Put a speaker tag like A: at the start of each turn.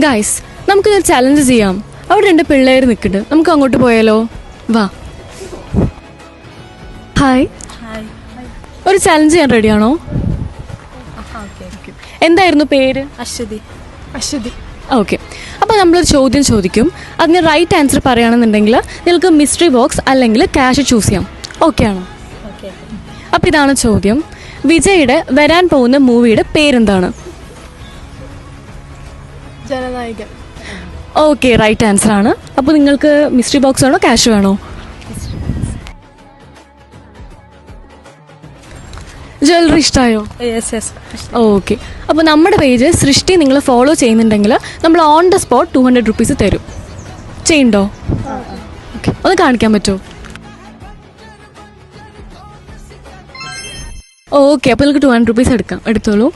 A: Guys നമുക്കിതൊരു challenge ചെയ്യാം. അവിടെ 2 പിള്ളേർ നിൽക്കുന്നുണ്ട്, നമുക്ക് അങ്ങോട്ട് പോയാലോ? വാ. ഹായ്. ഒരു ചലഞ്ച് ചെയ്യാൻ റെഡിയാണോ? എന്തായിരുന്നു പേര്?
B: അശ്വതി.
A: ഓക്കെ, അപ്പോൾ നമ്മളൊരു ചോദ്യം ചോദിക്കും. അതിന് റൈറ്റ് ആൻസർ പറയുകയാണെന്നുണ്ടെങ്കിൽ നിങ്ങൾക്ക് മിസ്റ്ററി ബോക്സ് അല്ലെങ്കിൽ ക്യാഷ് ചൂസ് ചെയ്യാം. ഓക്കെ ആണോ? അപ്പോൾ ഇതാണ് ചോദ്യം. വിജയുടെ വരാൻ പോകുന്ന മൂവിയുടെ പേരെന്താണ്?
B: ജനനായകൻ.
A: ഓക്കെ, റൈറ്റ് ആൻസർ ആണ്. അപ്പോൾ നിങ്ങൾക്ക് മിസ്റ്ററി ബോക്സ് വേണോ ക്യാഷ് വേണോ? ജ്വല്ലറി ഇഷ്ടമായോ? ഓക്കെ, അപ്പോൾ നമ്മുടെ പേജ് സൃഷ്ടി നിങ്ങൾ ഫോളോ ചെയ്യുന്നുണ്ടെങ്കിൽ നമ്മൾ ഓൺ ദ സ്പോട്ട് 200 rupees തരും. ചെയ്യണ്ടോ? ഓക്കെ, ഒന്ന് കാണിക്കാൻ പറ്റുമോ? ഓക്കെ, അപ്പോൾ നിങ്ങൾക്ക് 200 rupees എടുത്തോളൂ.